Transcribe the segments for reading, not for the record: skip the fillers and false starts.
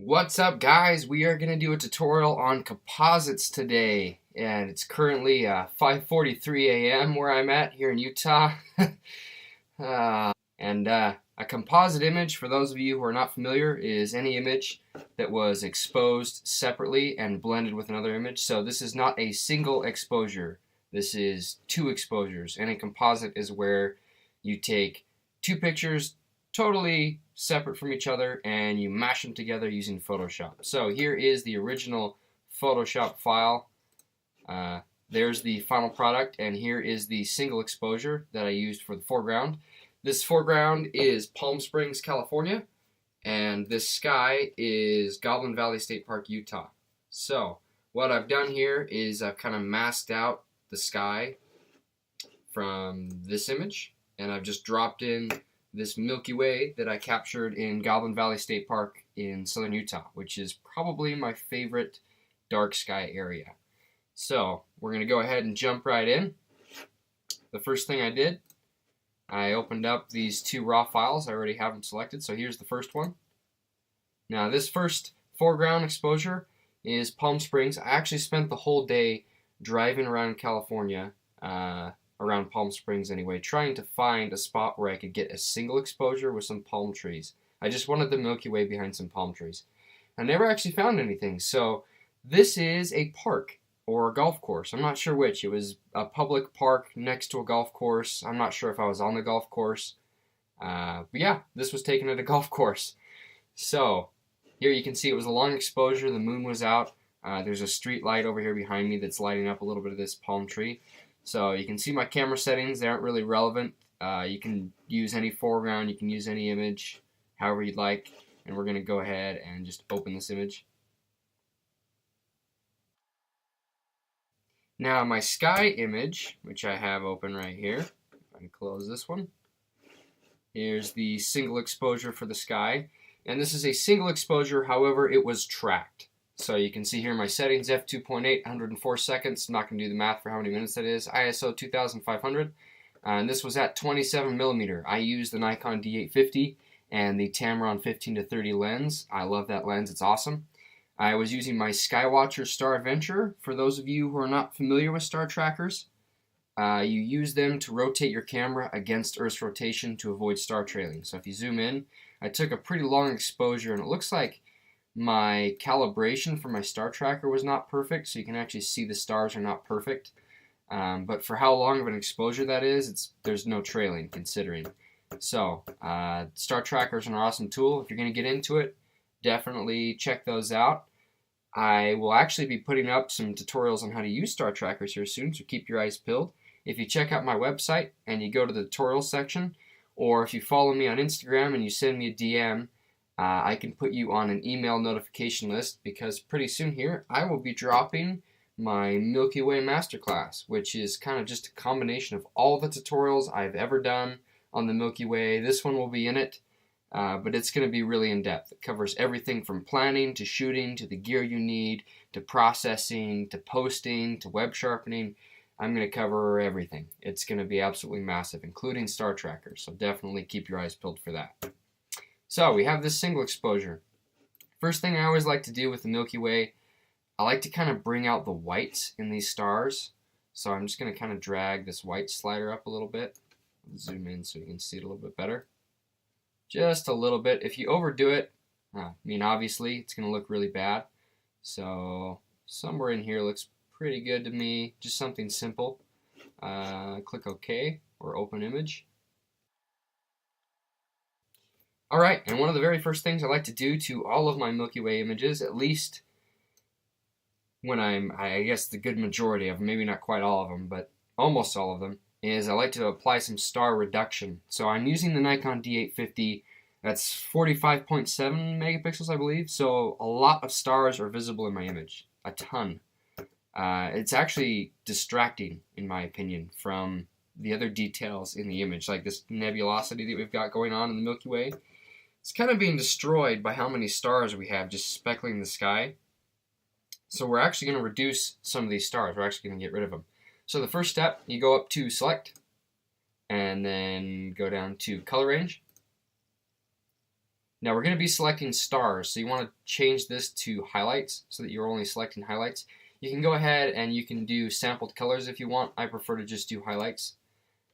What's up, guys? We are going to do a tutorial on composites today, and it's currently 5:43 a.m. where I'm at here in Utah. A composite image, for those of you who are not familiar, is any image that was exposed separately and blended with another image. So this is not a single exposure. This is two exposures, and a composite is where you take two pictures totally separate from each other and you mash them together using Photoshop. So here is the original Photoshop file. There's the final product, and here is the single exposure that I used for the foreground. This foreground is Palm Springs, California, and this sky is Goblin Valley State Park, Utah. So what I've done here is I've kind of masked out the sky from this image, and I've just dropped in this Milky Way that I captured in Goblin Valley State Park in southern Utah, which is probably my favorite dark sky area. So we're going to go ahead and jump right in. The first thing I did, I opened up these two raw files. I already have them selected, so here's the first one. Now this first foreground exposure is Palm Springs. I actually spent the whole day driving around California, around Palm Springs anyway, trying to find a spot where I could get a single exposure with some palm trees. I just wanted the Milky Way behind some palm trees. I never actually found anything, so this is a park or a golf course. I'm not sure which. It was a public park next to a golf course. I'm not sure if I was on the golf course. But yeah, this was taken at a golf course. So here you can see it was a long exposure. The moon was out. There's a street light over here behind me that's lighting up a little bit of this palm tree. So you can see my camera settings. They aren't really relevant. You can use any foreground. You can use any image, however you'd like. And we're going to go ahead and just open this image. Now my sky image, which I have open right here, if I can close this one. Here's the single exposure for the sky. And this is a single exposure, however, it was tracked. So you can see here my settings, f2.8, 104 seconds. I'm not going to do the math for how many minutes that is. ISO 2500. And this was at 27 millimeter. I used the Nikon D850 and the Tamron 15-30 lens. I love that lens. It's awesome. I was using my Skywatcher Star Adventure. For those of you who are not familiar with star trackers, you use them to rotate your camera against Earth's rotation to avoid star trailing. So if you zoom in, I took a pretty long exposure, and it looks like my calibration for my star tracker was not perfect, so you can actually see the stars are not perfect. But for how long of an exposure that is, there's no trailing considering. So star trackers are an awesome tool. If you're going to get into it, definitely check those out. I will actually be putting up some tutorials on how to use star trackers here soon, so keep your eyes peeled. If you check out my website and you go to the tutorial section, or if you follow me on Instagram and you send me a DM, I can put you on an email notification list, because pretty soon here I will be dropping my Milky Way Masterclass, which is kind of just a combination of all the tutorials I've ever done on the Milky Way. This one will be in it. But it's going to be really in-depth. It covers everything from planning to shooting to the gear you need to processing to posting to web sharpening. I'm going to cover everything. It's going to be absolutely massive, including star trackers, so definitely keep your eyes peeled for that. So we have this single exposure. First thing I always like to do with the Milky Way, I like to kind of bring out the whites in these stars. So I'm just going to kind of drag this white slider up a little bit. Zoom in so you can see it a little bit better. Just a little bit. If you overdo it, I mean, obviously, it's going to look really bad. So somewhere in here looks pretty good to me. Just something simple. Click OK or Open Image. All right, and one of the very first things I like to do to all of my Milky Way images, at least when I guess the good majority of them, maybe not quite all of them, but almost all of them, is I like to apply some star reduction. So I'm using the Nikon D850. That's 45.7 megapixels, I believe. So a lot of stars are visible in my image. A ton. It's actually distracting, in my opinion, from the other details in the image, like this nebulosity that we've got going on in the Milky Way. It's kind of being destroyed by how many stars we have just speckling the sky. So we're actually going to reduce some of these stars. We're actually going to get rid of them. So the first step, you go up to Select, and then go down to Color Range. Now we're going to be selecting stars, so you want to change this to highlights so that you're only selecting highlights. You can go ahead and you can do sampled colors if you want. I prefer to just do highlights.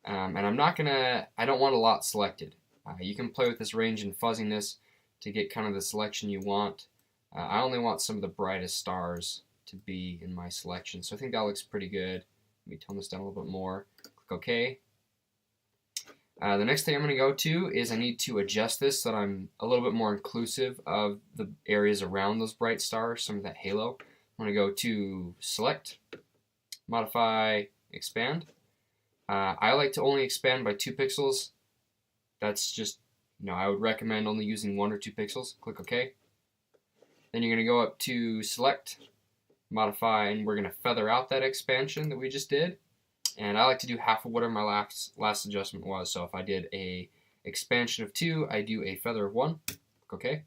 And I don't want a lot selected. You can play with this range and fuzziness to get kind of the selection you want. I only want some of the brightest stars to be in my selection, so I think that looks pretty good. Let me tone this down a little bit more. Click OK. The next thing I'm going to go to is I need to adjust this so that I'm a little bit more inclusive of the areas around those bright stars, some of that halo. I'm going to go to Select, Modify, Expand. I like to only expand by 2 pixels. That's just, I would recommend only using 1 or 2 pixels. Click OK. Then you're going to go up to Select, Modify, and we're going to feather out that expansion that we just did. And I like to do half of whatever my last adjustment was. So if I did a expansion of 2, I do a feather of 1. Click OK.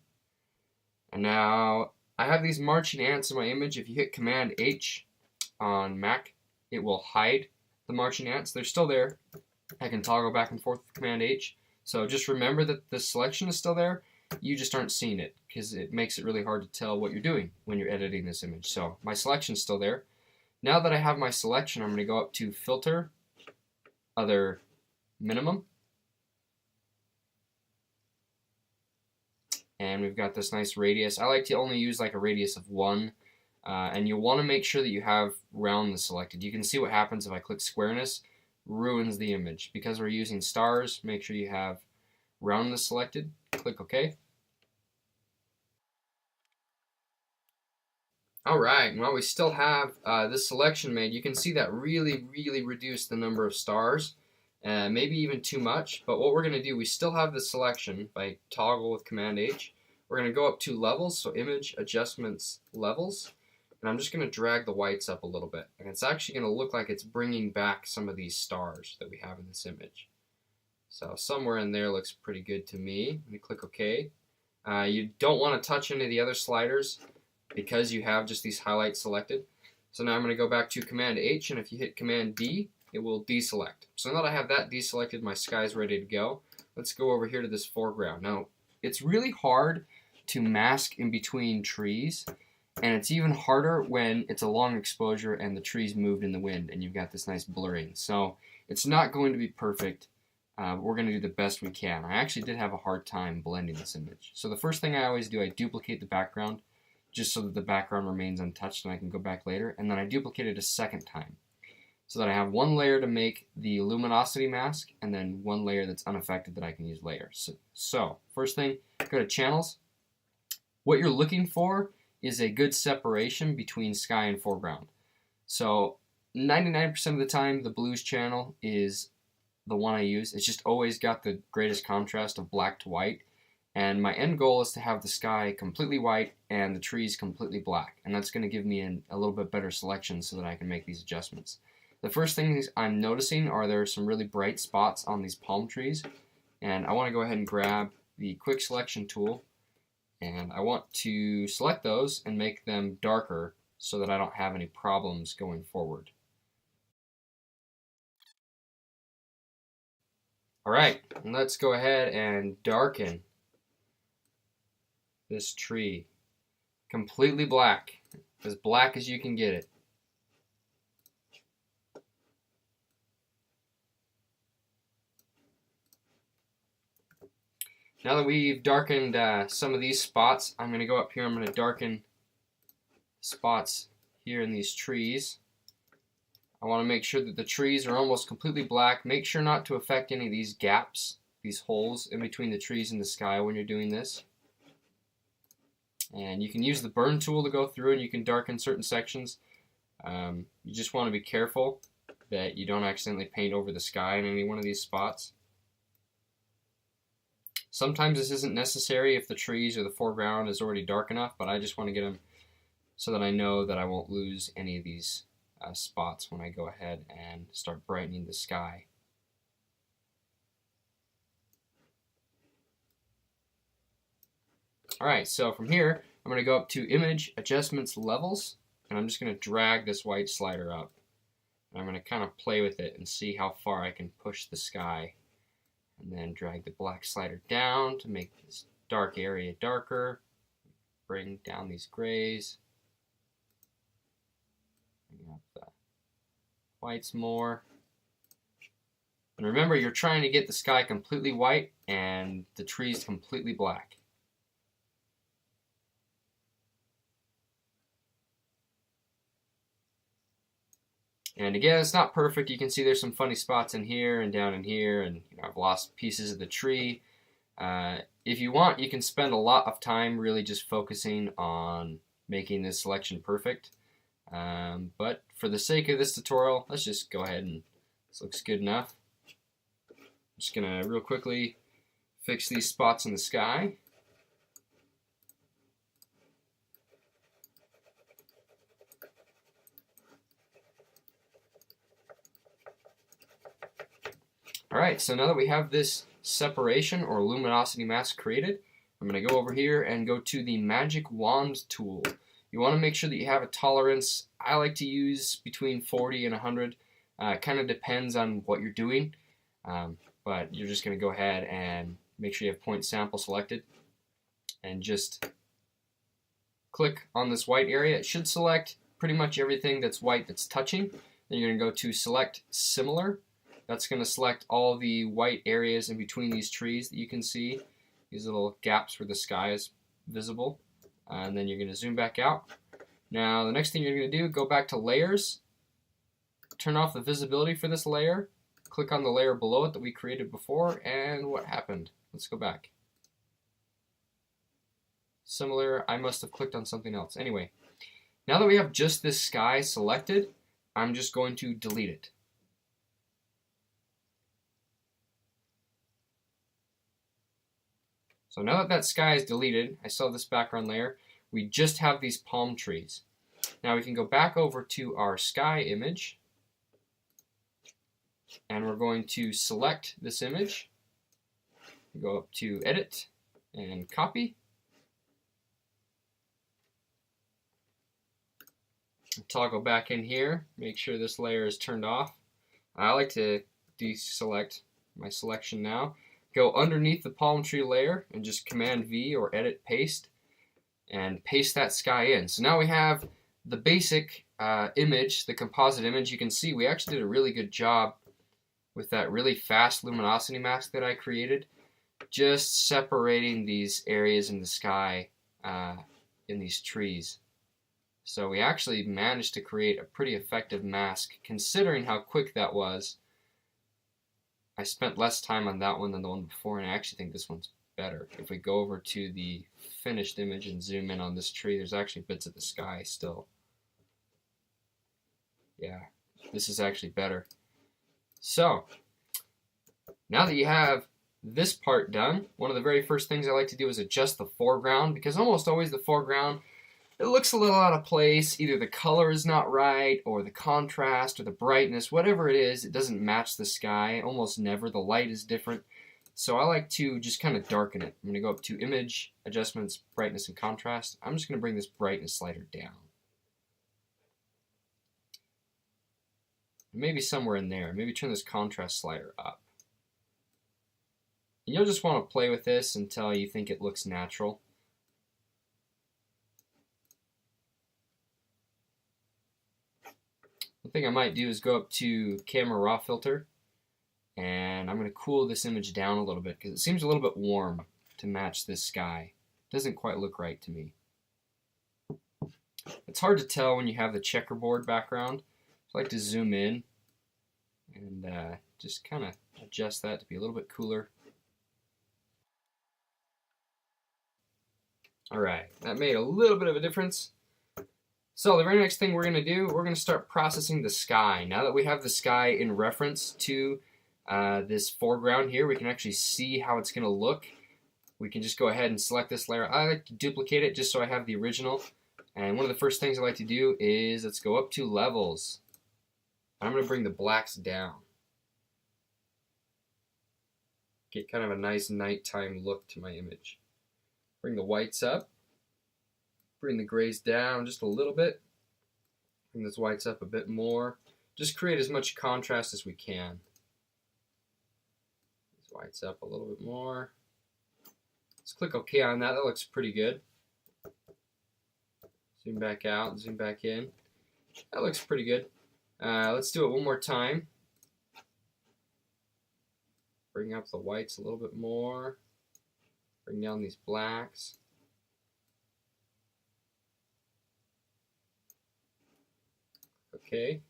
And now I have these marching ants in my image. If you hit Command H on Mac, it will hide the marching ants. They're still there. I can toggle back and forth with Command H. So just remember that the selection is still there. You just aren't seeing it because it makes it really hard to tell what you're doing when you're editing this image. So my selection is still there. Now that I have my selection, I'm going to go up to Filter, Other, Minimum. And we've got this nice radius. I like to only use like a radius of 1. And you'll want to make sure that you have roundness selected. You can see what happens if I click squareness. Ruins the image. Because we're using stars, make sure you have roundness selected. Click OK. Alright, while we still have this selection made, you can see that really reduced the number of stars, maybe even too much, but what we're going to do, we still have the selection. If I toggle with Command H, we're going to go up to Levels, so Image, Adjustments, Levels, and I'm just going to drag the whites up a little bit, and it's actually going to look like it's bringing back some of these stars that we have in this image. So somewhere in there looks pretty good to me. Let me click OK. You don't want to touch any of the other sliders because you have just these highlights selected. So now I'm going to go back to Command H, and if you hit Command D, it will deselect. So now that I have that deselected, my sky's ready to go. Let's go over here to this foreground. Now, it's really hard to mask in between trees, and it's even harder when it's a long exposure and the trees moved in the wind and you've got this nice blurring. So it's not going to be perfect. We're going to do the best we can. I actually did have a hard time blending this image. So the first thing I always do, I duplicate the background just so that the background remains untouched and I can go back later. And then I duplicate it a second time so that I have one layer to make the luminosity mask and then one layer that's unaffected that I can use later. So first thing, go to Channels. What you're looking for is a good separation between sky and foreground. So 99% of the time, the blues channel is the one I use. It's just always got the greatest contrast of black to white. And my end goal is to have the sky completely white and the trees completely black. And that's going to give me a little bit better selection so that I can make these adjustments. The first things I'm noticing are there are some really bright spots on these palm trees. And I want to go ahead and grab the quick selection tool. And I want to select those and make them darker so that I don't have any problems going forward. Alright, let's go ahead and darken this tree. Completely black as you can get it. Now that we've darkened some of these spots, I'm going to go up here, I'm going to darken spots here in these trees. I want to make sure that the trees are almost completely black. Make sure not to affect any of these gaps, these holes in between the trees and the sky when you're doing this. And you can use the burn tool to go through and you can darken certain sections. You just want to be careful that you don't accidentally paint over the sky in any one of these spots. Sometimes this isn't necessary if the trees or the foreground is already dark enough, but I just want to get them so that I know that I won't lose any of these spots when I go ahead and start brightening the sky. Alright, so from here, I'm going to go up to Image, Adjustments, Levels, and I'm just going to drag this white slider up. And I'm going to kind of play with it and see how far I can push the sky. And then drag the black slider down to make this dark area darker. Bring down these grays. Bring up the whites more. And remember, you're trying to get the sky completely white and the trees completely black. And again, it's not perfect. You can see there's some funny spots in here and down in here, and I've lost pieces of the tree. If you want, you can spend a lot of time really just focusing on making this selection perfect. But for the sake of this tutorial, let's just go ahead and this looks good enough. I'm just going to real quickly fix these spots in the sky. Alright, so now that we have this separation or luminosity mask created, I'm going to go over here and go to the magic wand tool. You want to make sure that you have a tolerance. I like to use between 40 and 100. It kind of depends on what you're doing, but you're just going to go ahead and make sure you have point sample selected and just click on this white area. It should select pretty much everything that's white that's touching. Then you're going to go to select similar. That's going to select all the white areas in between these trees that you can see, these little gaps where the sky is visible. And then you're going to zoom back out. Now the next thing you're going to do, go back to layers, turn off the visibility for this layer, click on the layer below it that we created before, and what happened? Let's go back. Similar, I must have clicked on something else. Anyway, now that we have just this sky selected, I'm just going to delete it. So now that that sky is deleted, I still have this background layer. We just have these palm trees. Now we can go back over to our sky image, and we're going to select this image. Go up to Edit and Copy. Toggle back in here, make sure this layer is turned off. I like to deselect my selection now. Go underneath the palm tree layer and just Command V or Edit Paste and paste that sky in. So now we have the basic image, the composite image. You can see we actually did a really good job with that really fast luminosity mask that I created, just separating these areas in the sky in these trees. So we actually managed to create a pretty effective mask considering how quick that was. I spent less time on that one than the one before, and I actually think this one's better. If we go over to the finished image and zoom in on this tree, there's actually bits of the sky still. Yeah, this is actually better. So, now that you have this part done, one of the very first things I like to do is adjust the foreground, because almost always the foreground, it looks a little out of place. Either the color is not right, or the contrast, or the brightness, whatever it is, it doesn't match the sky. Almost never. The light is different. So I like to just kind of darken it. I'm going to go up to Image, Adjustments, Brightness, and Contrast. I'm just going to bring this brightness slider down. Maybe somewhere in there. Maybe turn this contrast slider up. And you'll just want to play with this until you think it looks natural. The thing I might do is go up to Camera Raw Filter, and I'm going to cool this image down a little bit because it seems a little bit warm to match this sky. It doesn't quite look right to me. It's hard to tell when you have the checkerboard background. So I like to zoom in and just kind of adjust that to be a little bit cooler. Alright, that made a little bit of a difference. So the very next thing we're going to do, we're going to start processing the sky. Now that we have the sky in reference to this foreground here, we can actually see how it's going to look. We can just go ahead and select this layer. I like to duplicate it just so I have the original. And one of the first things I like to do is, let's go up to Levels. I'm going to bring the blacks down. Get kind of a nice nighttime look to my image. Bring the whites up. Bring the grays down just a little bit. Bring those whites up a bit more. Just create as much contrast as we can. These whites up a little bit more. Let's click OK on that. That looks pretty good. Zoom back out, zoom back in. That looks pretty good. Let's do it one more time. Bring up the whites a little bit more. Bring down these blacks. Okay.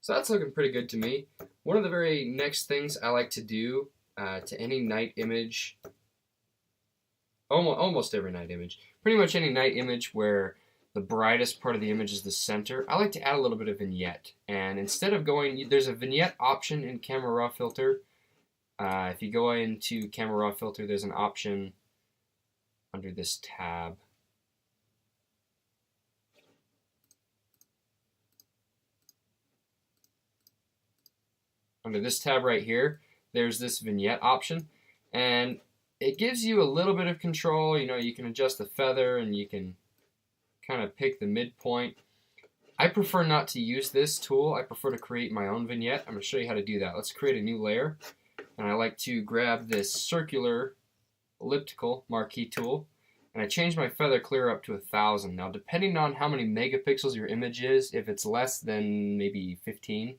So that's looking pretty good to me. One of the very next things I like to do to any night image, almost every night image, pretty much any night image where the brightest part of the image is the center, I like to add a little bit of vignette. And instead of going, there's a vignette option in Camera Raw Filter. If you go into Camera Raw Filter, there's an option under this tab. Under this tab right here, there's this vignette option, and it gives you a little bit of control. You know, you can adjust the feather and you can kind of pick the midpoint. I prefer not to use this tool. I prefer to create my own vignette. I'm going to show you how to do that. Let's create a new layer, and I like to grab this circular elliptical marquee tool, and I change my feather clear up to 1000. Now, depending on how many megapixels your image is, if it's less than maybe 15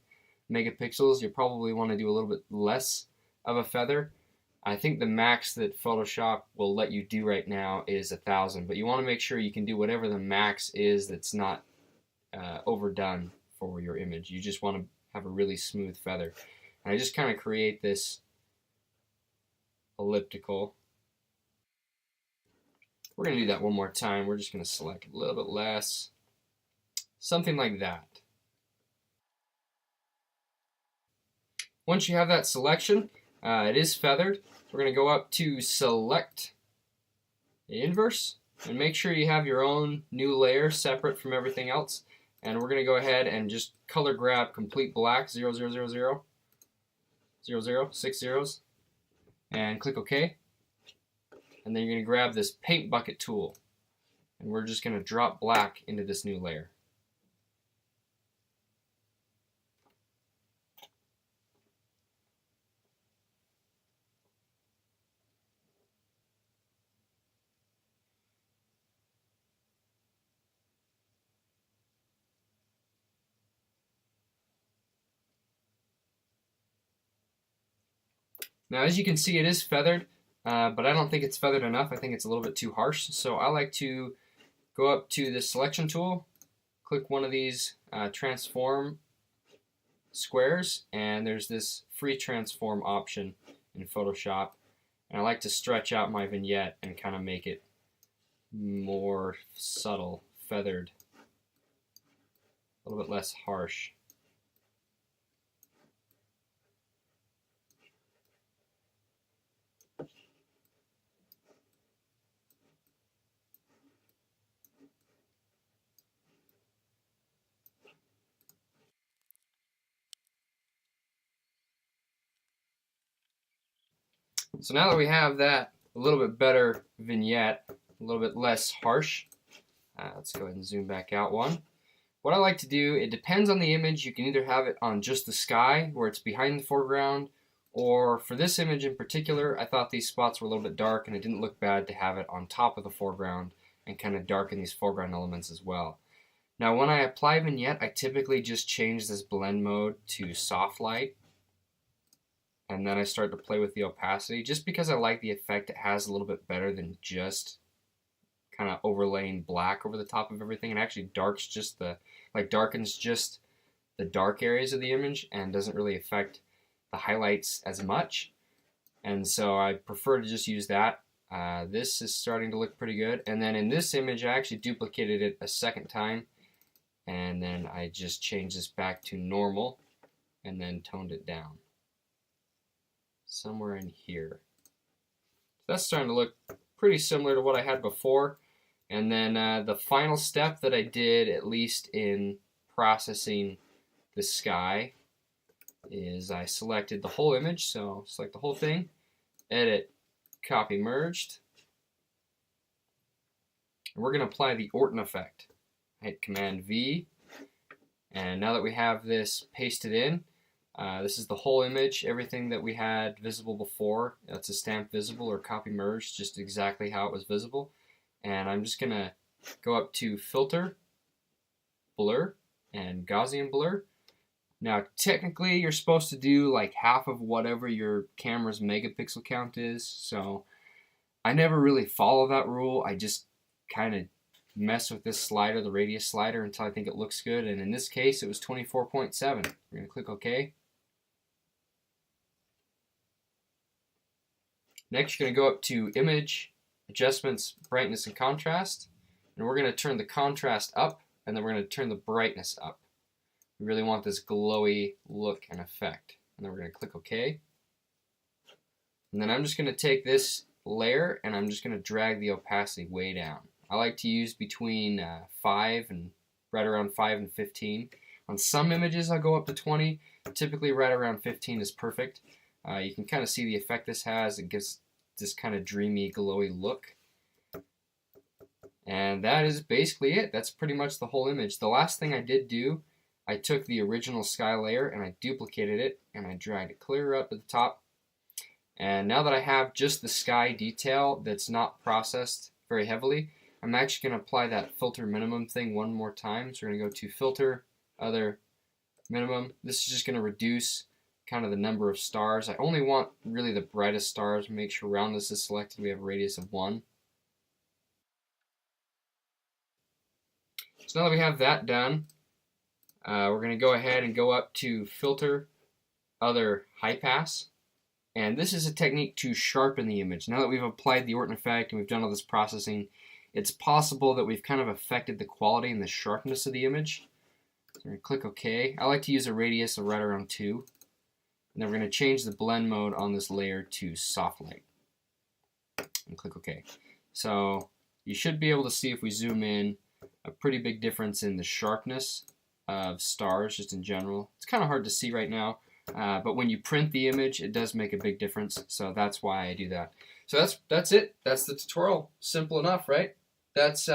megapixels, you'll probably want to do a little bit less of a feather. I think the max that Photoshop will let you do right now is 1000, but you want to make sure you can do whatever the max is that's not overdone for your image. You just want to have a really smooth feather. And I just kind of create this elliptical. We're going to do that one more time. We're just going to select a little bit less, something like that. Once you have that selection, it is feathered. We're going to go up to Select Inverse and make sure you have your own new layer separate from everything else. And we're going to go ahead and just color grab complete black 0000 00 6 zeros and click OK. And then you're going to grab this paint bucket tool and we're just going to drop black into this new layer. Now, as you can see, it is feathered, but I don't think it's feathered enough. I think it's a little bit too harsh. So I like to go up to the selection tool, click one of these transform squares, and there's this free transform option in Photoshop. And I like to stretch out my vignette and kind of make it more subtle, feathered, a little bit less harsh. So now that we have that a little bit better vignette, a little bit less harsh, let's go ahead and zoom back out one. What I like to do, it depends on the image. You can either have it on just the sky where it's behind the foreground, or for this image in particular, I thought these spots were a little bit dark and it didn't look bad to have it on top of the foreground and kind of darken these foreground elements as well. Now when I apply vignette, I typically just change this blend mode to soft light. And then I start to play with the opacity just because I like the effect it has a little bit better than just kind of overlaying black over the top of everything. It actually darkens just the dark areas of the image and doesn't really affect the highlights as much. And so I prefer to just use that. This is starting to look pretty good. And then in this image, I actually duplicated it a second time. And then I just changed this back to normal and then toned it down. Somewhere in here. So that's starting to look pretty similar to what I had before. And then the final step that I did, at least in processing the sky, is I selected the whole image. So select the whole thing, edit, copy, merged. And we're going to apply the Horten effect. I hit Command V, And now that we have this pasted in, this is the whole image, everything that we had visible before. That's a stamp visible or copy merged, just exactly how it was visible. And I'm just going to go up to Filter, Blur, and Gaussian Blur. Now technically you're supposed to do like half of whatever your camera's megapixel count is, so I never really follow that rule. I just kind of mess with this slider, the radius slider, until I think it looks good, and in this case it was 24.7. We're going to click OK. Next you're going to go up to Image, Adjustments, Brightness and Contrast, and we're going to turn the contrast up, and then we're going to turn the brightness up. We really want this glowy look and effect. And then we're going to click OK. And then I'm just going to take this layer and I'm just going to drag the opacity way down. I like to use between 5 and right around 5 and 15. On some images I'll go up to 20. Typically right around 15 is perfect. You can kind of see the effect this has. It gives this kind of dreamy, glowy look. And that is basically it. That's pretty much the whole image. The last thing I did do, I took the original sky layer and I duplicated it and I dragged it clear up at the top. And now that I have just the sky detail that's not processed very heavily, I'm actually going to apply that filter minimum thing one more time. So we're going to go to Filter, Other, Minimum. This is just going to reduce kind of the number of stars. I only want really the brightest stars. Make sure roundness is selected. We have a radius of 1. So now that we have that done, we're going to go ahead and go up to Filter, Other, High Pass. And this is a technique to sharpen the image. Now that we've applied the Horten effect and we've done all this processing, it's possible that we've kind of affected the quality and the sharpness of the image. So we're going to click OK. I like to use a radius of right around 2. And then we're going to change the blend mode on this layer to Soft Light. And click OK. So you should be able to see, if we zoom in, a pretty big difference in the sharpness of stars just in general. It's kind of hard to see right now, but when you print the image it does make a big difference, so that's why I do that. So that's it. That's the tutorial. Simple enough, right? That's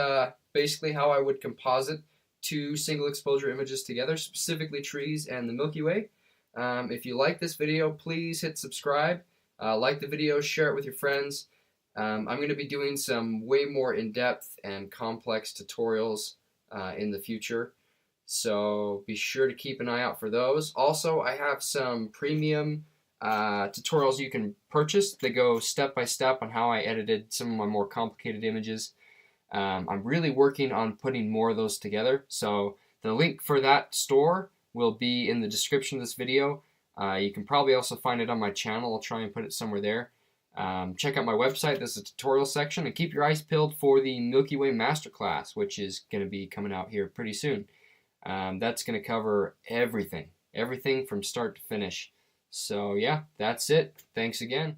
basically how I would composite 2 single exposure images together, specifically trees and the Milky Way. If you like this video, please hit subscribe, like the video, share it with your friends. I'm going to be doing some way more in-depth and complex tutorials in the future, so be sure to keep an eye out for those. Also, I have some premium tutorials you can purchase that go step by step on how I edited some of my more complicated images. I'm really working on putting more of those together, so the link for that store will be in the description of this video. You can probably also find it on my channel. I'll try and put it somewhere there. Check out my website. There's a tutorial section, and keep your eyes peeled for the Milky Way Masterclass, which is going to be coming out here pretty soon. That's going to cover everything from start to finish. So yeah, that's it. Thanks again.